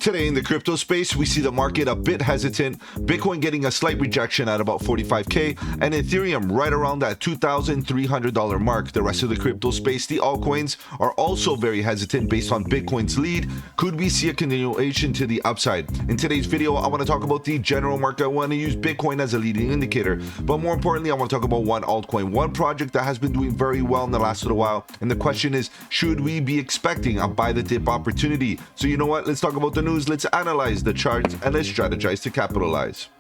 Today in the crypto space, we see the market a bit hesitant, Bitcoin getting a slight rejection at about 45K, and Ethereum right around that $2,300 mark. The rest of the crypto space, the altcoins, are also very hesitant based on Bitcoin's lead. Could we see a continuation to the upside? In today's video, I want to talk about the general market. I want to use Bitcoin as a leading indicator, but more importantly, I want to talk about one altcoin, one project that has been doing very well in the last little while. And the question is, should we be expecting a buy the dip opportunity? So you know what? Let's talk about the news. Let's analyze the charts and let's strategize to capitalize.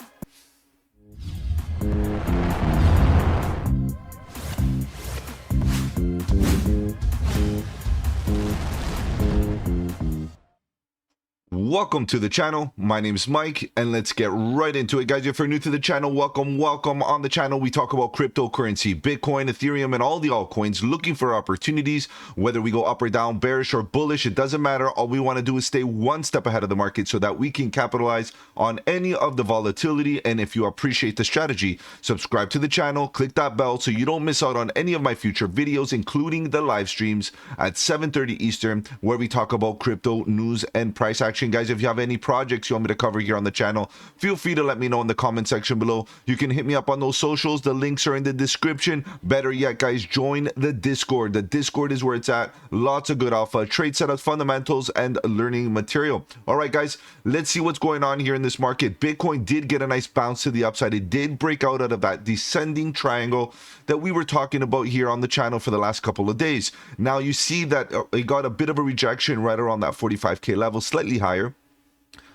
Welcome to the channel. My name is Mike, and let's get right into it, guys. If you're new to the channel, welcome. On the channel, we talk about cryptocurrency, Bitcoin, Ethereum, and all the altcoins, looking for opportunities. Whether we go up or down, bearish or bullish, it doesn't matter. All we want to do is stay one step ahead of the market so that we can capitalize on any of the volatility. And if you appreciate the strategy, subscribe to the channel, click that bell so you don't miss out on any of my future videos, including the live streams at 7:30 Eastern, where we talk about crypto news and price action. Guys, if you have any projects you want me to cover here on the channel, feel free to let me know in the comment section below. You can hit me up on those socials. The links are in the description. Better yet, guys, join the Discord. The Discord is where it's at. Lots of good alpha, trade setups, fundamentals, and learning material. All right, guys, let's see what's going on here in this market. Bitcoin did get a nice bounce to the upside. It did break out of that descending triangle that we were talking about here on the channel for the last couple of days. Now you see that it got a bit of a rejection right around that 45K level, slightly higher.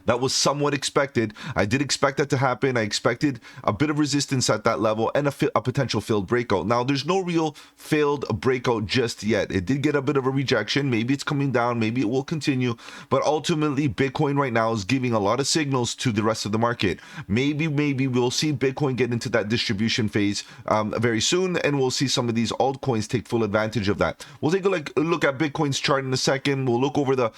That was somewhat expected. I did expect that to happen. I expected a bit of resistance at that level and a potential failed breakout. Now, there's no real failed breakout just yet. It did get a bit of a rejection. Maybe it's coming down. Maybe it will continue. But ultimately, Bitcoin right now is giving a lot of signals to the rest of the market. Maybe we'll see Bitcoin get into that distribution phase very soon, and we'll see some of these altcoins take full advantage of that. We'll take a look at Bitcoin's chart in a second. We'll look over the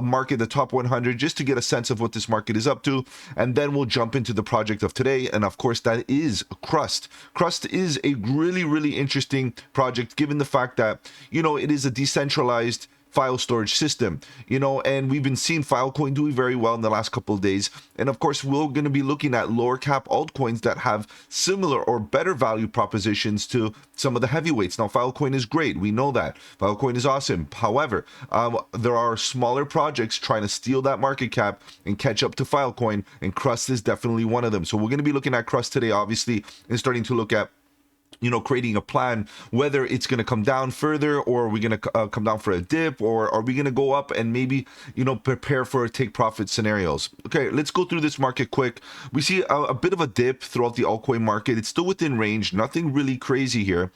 market, the top 100, just to get a sense of what this market is up to, and then we'll jump into the project of today, and of course that is Crust. Crust is a really interesting project, given the fact that, you know, it is a decentralized file storage system, you know, and we've been seeing Filecoin doing very well in the last couple of days. And of course, we're going to be looking at lower cap altcoins that have similar or better value propositions to some of the heavyweights. Now, Filecoin is great. We know that. Filecoin is awesome. However, there are smaller projects trying to steal that market cap and catch up to Filecoin, and Crust is definitely one of them. So we're going to be looking at Crust today, obviously, and starting to look at, you know, creating a plan, whether it's going to come down further, or are we going to come down for a dip, or are we going to go up and maybe, you know, prepare for take profit scenarios. Okay, let's go through this market quick. We see a bit of a dip throughout the altcoin market. It's still within range, nothing really crazy here.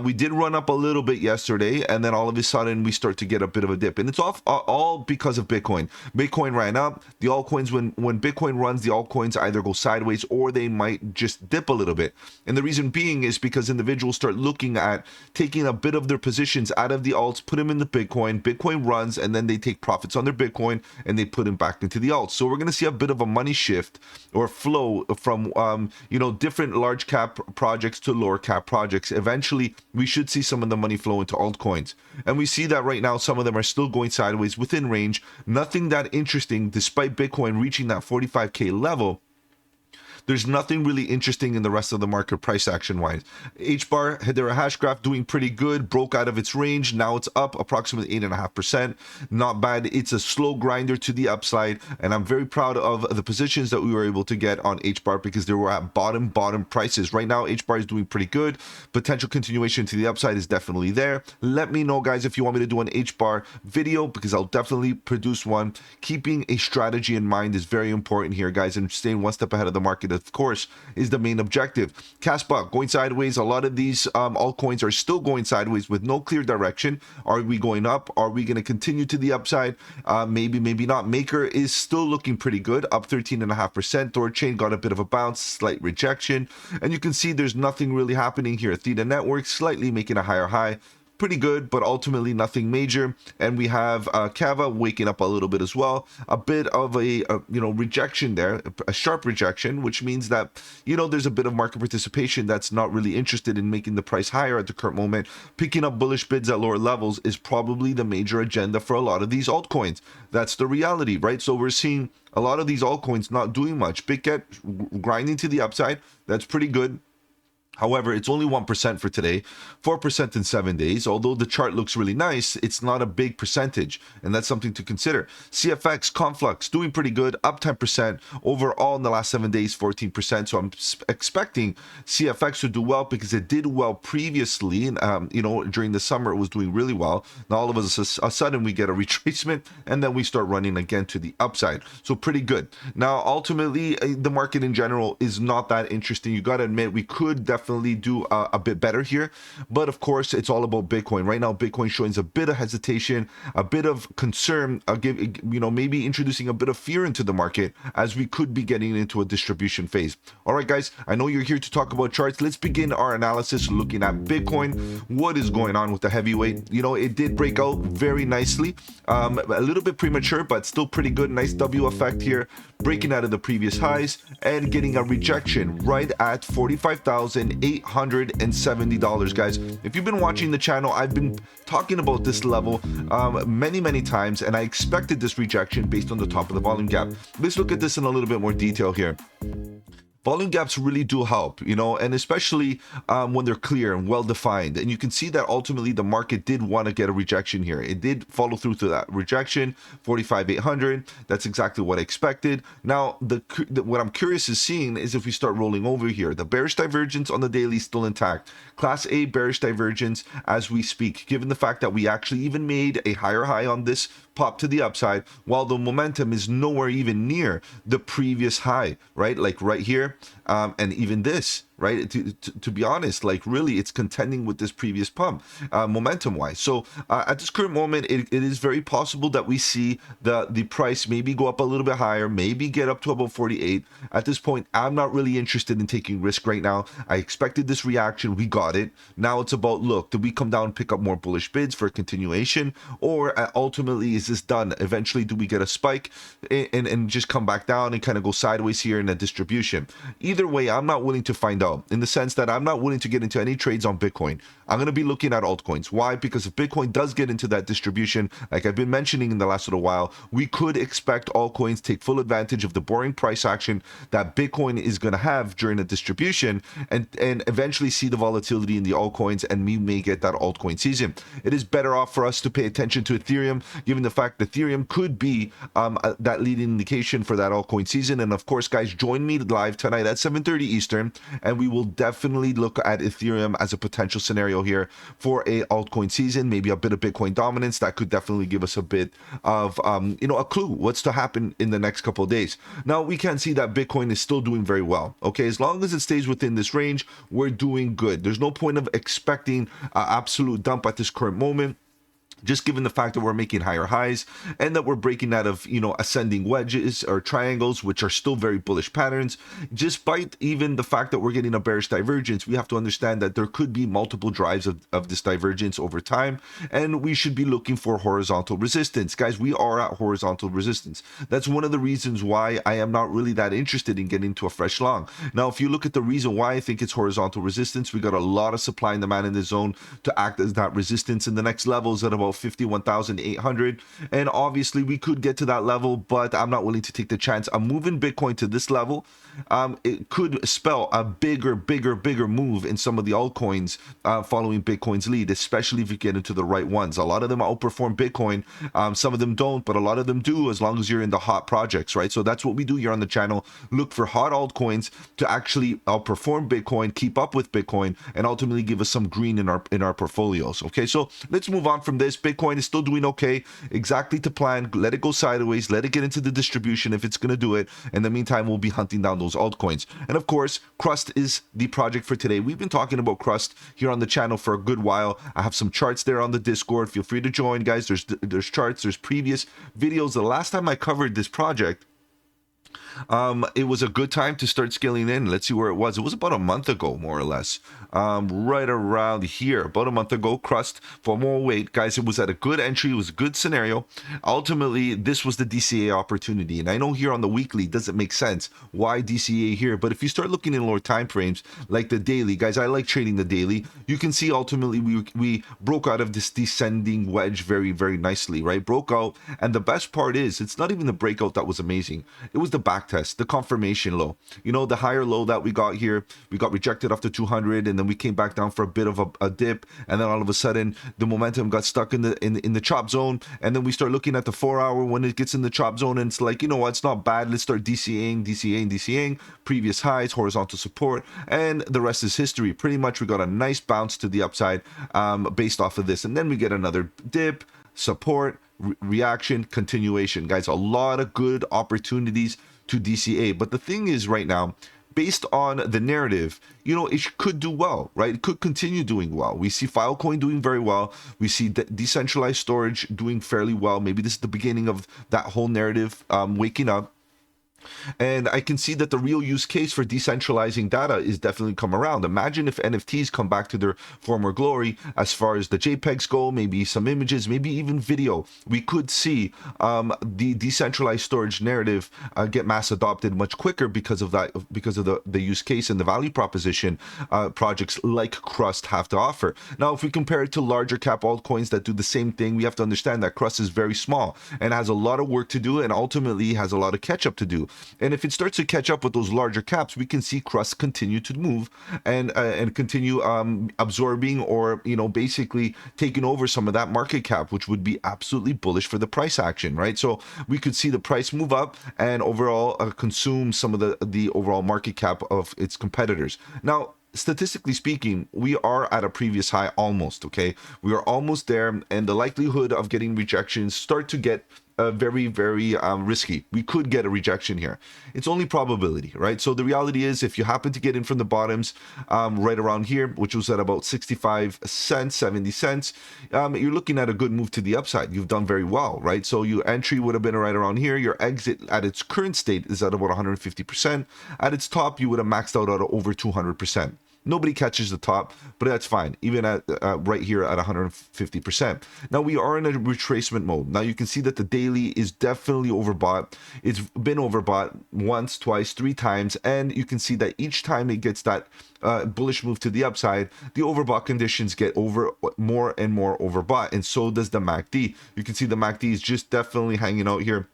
We did run up a little bit yesterday, and then all of a sudden we start to get a bit of a dip, and it's all because of Bitcoin. Bitcoin ran up. The altcoins, when Bitcoin runs, the altcoins either go sideways or they might just dip a little bit. And the reason being is because individuals start looking at taking a bit of their positions out of the alts, put them in the Bitcoin. Bitcoin runs, and then they take profits on their Bitcoin and they put them back into the alts. So we're going to see a bit of a money shift or flow from you know, different large cap projects to lower cap projects. Eventually, we should see some of the money flow into altcoins, and we see that right now some of them are still going sideways within range. Nothing that interesting, despite Bitcoin reaching that 45K level. There's nothing really interesting in the rest of the market price action wise. HBAR, Hedera hash graph doing pretty good, broke out of its range. Now it's up approximately 8.5%. Not bad. It's a slow grinder to the upside, and I'm very proud of the positions that we were able to get on HBAR because they were at bottom prices. Right now, HBAR is doing pretty good. Potential continuation to the upside is definitely there. Let me know, guys, if you want me to do an HBAR video, because I'll definitely produce one. Keeping a strategy in mind is very important here, guys, and staying one step ahead of the market, of course, is the main objective. Cashbuck going sideways. A lot of these altcoins are still going sideways with no clear direction. Are we going up? Are we going to continue to the upside? Maybe not. Maker is still looking pretty good, up 13.5%. Thorchain got a bit of a bounce, slight rejection, and you can see there's nothing really happening here. Theta Network slightly making a higher high. pretty good, but ultimately nothing major. And we have Kava waking up a little bit as well. A bit of a rejection there, a sharp rejection, which means that, there's a bit of market participation that's not really interested in making the price higher at the current moment. Picking up bullish bids at lower levels is probably the major agenda for a lot of these altcoins. That's the reality, right? So we're seeing a lot of these altcoins not doing much. BitGet grinding to the upside. That's pretty good. However, it's only 1% for today, 4% in 7 days. Although the chart looks really nice, it's not a big percentage, and that's something to consider. CFX, Conflux, doing pretty good, up 10%. Overall, in the last 7 days, 14%. So I'm expecting CFX to do well because it did well previously. During the summer, it was doing really well. Now, all of a sudden, we get a retracement, and then we start running again to the upside. So pretty good. Now, ultimately, the market in general is not that interesting. You got to admit, we could definitely do a bit better here, but of course it's all about Bitcoin right now. Bitcoin showing a bit of hesitation, a bit of concern, maybe introducing a bit of fear into the market as we could be getting into a distribution phase. All right, guys, I know you're here to talk about charts. Let's begin our analysis looking at Bitcoin. What is going on with the heavyweight? It did break out very nicely, a little bit premature, but still pretty good. Nice W effect here, breaking out of the previous highs and getting a rejection right at $45,870, guys. If you've been watching the channel, I've been talking about this level many times, and I expected this rejection based on the top of the volume gap. Let's look at this in a little bit more detail here. Volume gaps really do help, and especially when they're clear and well defined. And you can see that ultimately the market did want to get a rejection here. It did follow through to that rejection, 45,800. That's exactly what I expected. Now, what I'm curious is seeing is if we start rolling over here. The bearish divergence on the daily is still intact. Class A bearish divergence as we speak, given the fact that we actually even made a higher high on this pop to the upside, while the momentum is nowhere even near the previous high, right? Like right here, and even this, right? To be honest, like really, it's contending with this previous pump, momentum-wise. So at this current moment, it is very possible that we see the price maybe go up a little bit higher, maybe get up to about 48. At this point, I'm not really interested in taking risk right now. I expected this reaction. We got it. Now it's about, look, do we come down and pick up more bullish bids for a continuation, or ultimately is this done? Eventually, do we get a spike and just come back down and kind of go sideways here in a distribution? Either way, I'm not willing to find out, in the sense that I'm not willing to get into any trades on Bitcoin. I'm going to be looking at altcoins. Why? Because if Bitcoin does get into that distribution, like I've been mentioning in the last little while, we could expect altcoins take full advantage of the boring price action that Bitcoin is going to have during a distribution, and eventually see the volatility in the altcoins, and we may get that altcoin season. It is better off for us to pay attention to Ethereum, given the fact that Ethereum could be that leading indication for that altcoin season. And of course, guys, join me live tonight at 7:30 Eastern, and we will definitely look at Ethereum as a potential scenario here for a altcoin season. Maybe a bit of Bitcoin dominance that could definitely give us a bit of a clue what's to happen in the next couple of days. Now we can see that Bitcoin is still doing very well. Okay, as long as it stays within this range, we're doing good. There's no point of expecting an absolute dump at this current moment, just given the fact that we're making higher highs and that we're breaking out of, ascending wedges or triangles, which are still very bullish patterns. Despite even the fact that we're getting a bearish divergence, we have to understand that there could be multiple drives of this divergence over time, and we should be looking for horizontal resistance. Guys, we are at horizontal resistance. That's one of the reasons why I am not really that interested in getting to a fresh long. Now, if you look at the reason why I think it's horizontal resistance, we got a lot of supply and demand in the zone to act as that resistance, and the next level is at about 51,800, and obviously we could get to that level, but I'm not willing to take the chance. I'm moving Bitcoin to this level. It could spell a bigger move in some of the altcoins following Bitcoin's lead, especially if you get into the right ones. A lot of them outperform Bitcoin, some of them don't, but a lot of them do, as long as you're in the hot projects, right? So that's what we do here on the channel. Look for hot altcoins to actually outperform Bitcoin, keep up with Bitcoin, and ultimately give us some green in our portfolios. Okay, so let's move on from this. Bitcoin is still doing okay, exactly to plan. Let it go sideways, let it get into the distribution if it's going to do it. In the meantime, we'll be hunting down those altcoins. And of course, Crust is the project for today. We've been talking about Crust here on the channel for a good while. I have some charts there on the Discord. Feel free to join, guys. There's charts, there's previous videos. The last time I covered this project, It was a good time to start scaling in. Let's see where it was. It was about a month ago, more or less. Right around here, about a month ago. Crust for more weight, guys. It was at a good entry. It was a good scenario. Ultimately, this was the DCA opportunity, and I know here on the weekly it doesn't make sense why DCA here, but if you start looking in lower time frames like the daily, guys, I like trading the daily. You can see ultimately we broke out of this descending wedge very, very nicely, right? Broke out, and the best part is it's not even the breakout that was amazing. It was the back test, the confirmation low. You know, the higher low that we got here, we got rejected after 200, and then we came back down for a bit of a dip, and then all of a sudden the momentum got stuck in the chop zone, and then we start looking at the 4-hour when it gets in the chop zone, and it's like, you know what, it's not bad. Let's start DCAing previous highs, horizontal support, and the rest is history. Pretty much we got a nice bounce to the upside based off of this, and then we get another dip, support, reaction, continuation. Guys, a lot of good opportunities to DCA, but the thing is right now, based on the narrative, you know, it could do well, right? It could continue doing well. We see Filecoin doing very well. We see decentralized storage doing fairly well. Maybe this is the beginning of that whole narrative waking up. And I can see that the real use case for decentralizing data is definitely come around. Imagine if NFTs come back to their former glory as far as the JPEGs go, maybe some images, maybe even video. We could see the decentralized storage narrative get mass adopted much quicker because of that, because of the use case and the value proposition projects like Crust have to offer. Now, if we compare it to larger cap altcoins that do the same thing, we have to understand that Crust is very small and has a lot of work to do, and ultimately has a lot of catch up to do. And if it starts to catch up with those larger caps, we can see Crust continue to move and continue absorbing, or, you know, basically taking over some of that market cap, which would be absolutely bullish for the price action, right? So we could see the price move up and overall consume some of the overall market cap of its competitors. Now, statistically speaking, we are at a previous high almost, okay? We are almost there, and the likelihood of getting rejections start to get very, very risky. We could get a rejection here. It's only probability, right? So the reality is, if you happen to get in from the bottoms right around here, which was at about 65 cents, 70 cents, you're looking at a good move to the upside. You've done very well, right? So your entry would have been right around here. Your exit at its current state is at about 150%. At its top, you would have maxed out at over 200%. Nobody catches the top, but that's fine, even at right here at 150%. Now we are in a retracement mode. Now you can see that the daily is definitely overbought. It's been overbought once, twice, 3 times, and you can see that each time it gets that bullish move to the upside, the overbought conditions get more and more overbought, and so does the MACD. You can see the MACD is just definitely hanging out here,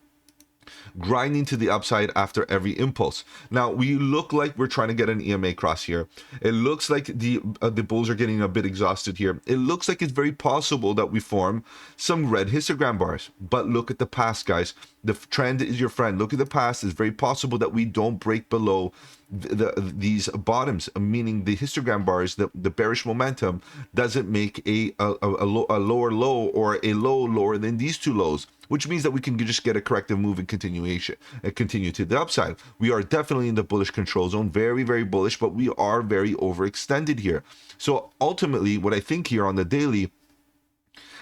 grinding to the upside after every impulse. Now we look like we're trying to get an EMA cross here. It looks like the bulls are getting a bit exhausted here. It looks like it's very possible that we form some red histogram bars, but look at the past, guys. The trend is your friend. Look at the past. It's very possible that we don't break below these bottoms, meaning the histogram bars, the bearish momentum doesn't make a lower low, or a low lower than these two lows, which means that we can just get a corrective move and continuation and continue to the upside. We are definitely in the bullish control zone, very, very bullish, but we are very overextended here. So ultimately, what I think here on the daily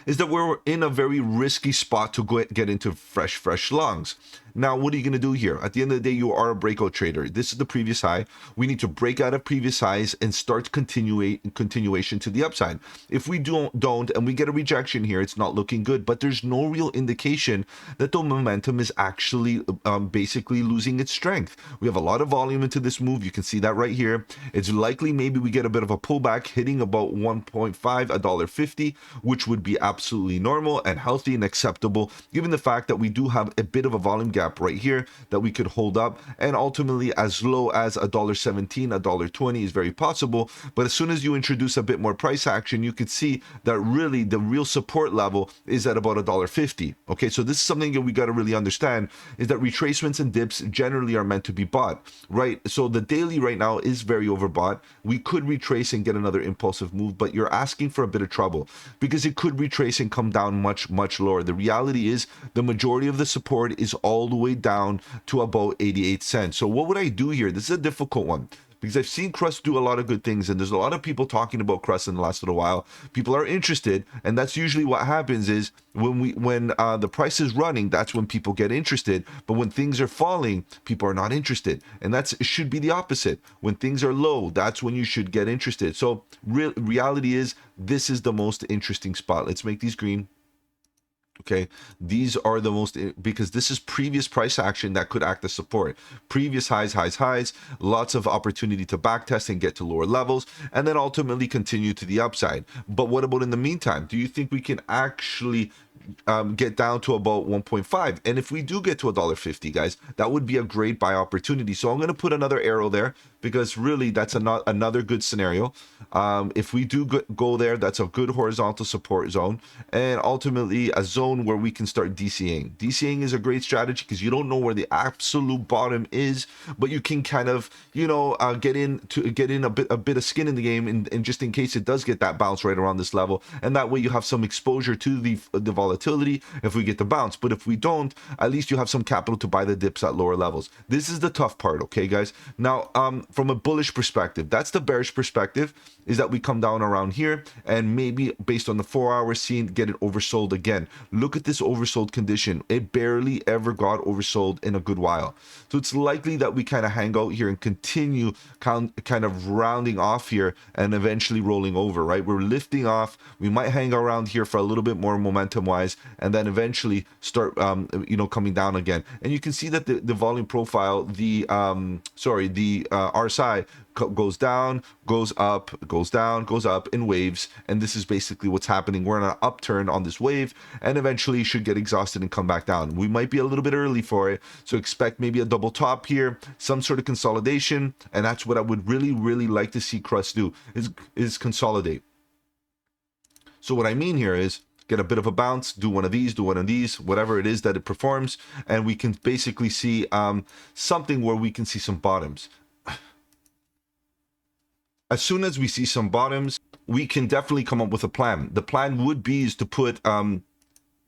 is that we're in a very risky spot to get into fresh longs. Now, what are you going to do here? At the end of the day, you are a breakout trader. This is the previous high. We need to break out of previous highs and start continuation to the upside. If we don't and we get a rejection here, it's not looking good, but there's no real indication that the momentum is actually basically losing its strength. We have a lot of volume into this move. You can see that right here. It's likely maybe we get a bit of a pullback hitting about 1.5, $1.50, which would be absolutely normal and healthy and acceptable, given the fact that we do have a bit of a volume gap right here that we could hold up, and ultimately as low as $1.17, $1.20 is very possible. But as soon as you introduce a bit more price action, you could see that really the real support level is at about $1.50. Okay, so this is something that we got to really understand, is that retracements and dips generally are meant to be bought, right? So the daily right now is very overbought. We could retrace and get another impulsive move, but you're asking for a bit of trouble, because it could retrace and come down much lower. The reality is the majority of the support is all the way down to about 88 cents. So what would I do here? This is a difficult one, because I've seen Crust do a lot of good things, and there's a lot of people talking about Crust in the last little while. People are interested, and that's usually what happens is when the price is running, that's when people get interested. But when things are falling, people are not interested, and it should be the opposite. When things are low, that's when you should get interested. So reality is, this is the most interesting spot. Let's make these green. Okay, these are the most, because this is previous price action that could act as support. Previous highs, lots of opportunity to backtest and get to lower levels, and then ultimately continue to the upside. But what about in the meantime? Do you think we can actually get down to about 1.5? And if we do get to $1.50, guys, that would be a great buy opportunity. So I'm going to put another arrow there, because really that's another good scenario. If we do go there, that's a good horizontal support zone, and ultimately a zone where we can start DCing. DCing is a great strategy because you don't know where the absolute bottom is, but you can kind of, you know, get in a bit of skin in the game, and just in case it does get that bounce right around this level, and that way you have some exposure to the volatility if we get the bounce. But if we don't, at least you have some capital to buy the dips at lower levels. This is the tough part, okay, guys? Now, from a bullish perspective, that's the bearish perspective, is that we come down around here, and maybe based on the 4-hour scene, get it oversold again. Look at this oversold condition. It barely ever got oversold in a good while. So it's likely that we kind of hang out here and continue kind of rounding off here and eventually rolling over, right? We're lifting off. We might hang around here for a little bit more momentum wise, and then eventually start you know, coming down again. And you can see that the volume profile, the RSI goes down, goes up, goes down, goes up in waves, and this is basically what's happening. We're on an upturn on this wave, and eventually should get exhausted and come back down. We might be a little bit early for it, so expect maybe a double top here, some sort of consolidation, and that's what I would really like to see Crust do, is consolidate. So what I mean here is get a bit of a bounce, do one of these, whatever it is that it performs, and we can basically see something where we can see some bottoms. As soon as we see some bottoms, we can definitely come up with a plan. The plan would be is to put a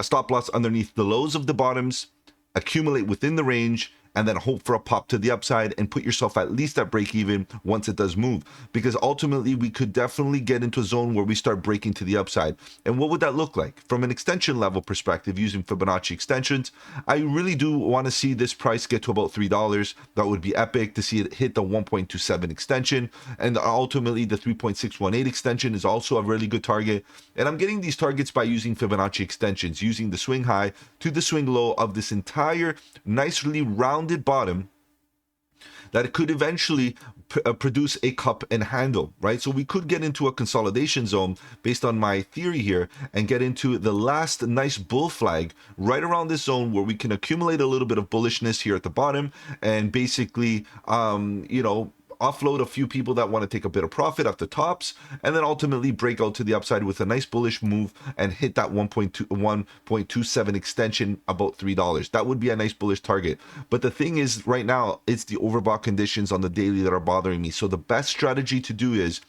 stop loss underneath the lows of the bottoms, accumulate within the range, and then hope for a pop to the upside and put yourself at least at break even once it does move. Because ultimately we could definitely get into a zone where we start breaking to the upside. And what would that look like? From an extension level perspective, using Fibonacci extensions, I really do want to see this price get to about $3. That would be epic to see it hit the 1.27 extension. And ultimately the 3.618 extension is also a really good target. And I'm getting these targets by using Fibonacci extensions, using the swing high to the swing low of this entire nicely rounded bottom, that it could eventually produce a cup and handle, right? So we could get into a consolidation zone based on my theory here, and get into the last nice bull flag right around this zone where we can accumulate a little bit of bullishness here at the bottom, and basically you know, offload a few people that want to take a bit of profit off the tops, and then ultimately break out to the upside with a nice bullish move and hit that 1.27 extension about $3. That would be a nice bullish target. But the thing is, right now it's the overbought conditions on the daily that are bothering me. So the best strategy to do is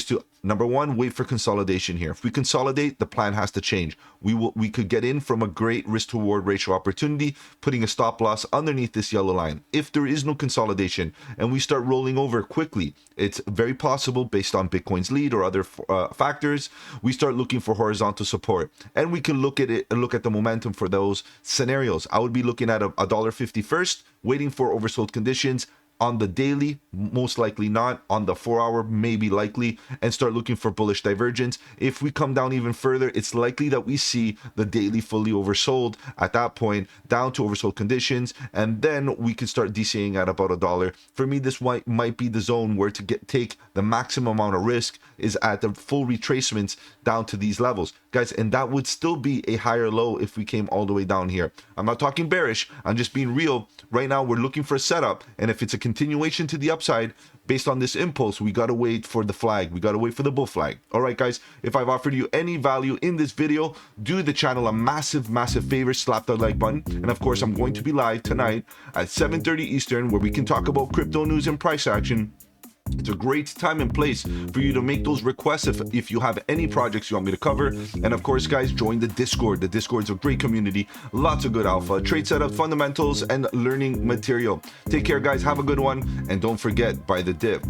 to, number one, wait for consolidation here. If we consolidate, the plan has to change. We could get in from a great risk to reward ratio opportunity, putting a stop loss underneath this yellow line. If there is no consolidation and we start rolling over quickly, it's very possible, based on Bitcoin's lead or other factors, we start looking for horizontal support, and we can look at it and look at the momentum for those scenarios. I would be looking at $1.50 first, waiting for oversold conditions on the daily, most likely not. On the 4-hour, maybe likely, and start looking for bullish divergence. If we come down even further, it's likely that we see the daily fully oversold at that point, down to oversold conditions, and then we could start DCing at about $1. For me, this might be the zone where to take the maximum amount of risk is at the full retracements down to these levels, guys, and that would still be a higher low if we came all the way down here. I'm not talking bearish, I'm just being real. Right now we're looking for a setup, and if it's a continuation to the upside based on this impulse, we got to wait for the flag, we got to wait for the bull flag. All right, guys, if I've offered you any value in this video, do the channel a massive favor, slap that like button. And of course, I'm going to be live tonight at 7:30 Eastern, where we can talk about crypto news and price action. It's a great time and place for you to make those requests if you have any projects you want me to cover. And of course, guys, join the Discord. The Discord's a great community, lots of good alpha, trade setup, fundamentals, and learning material. Take care, guys. Have a good one. And don't forget, buy the dip.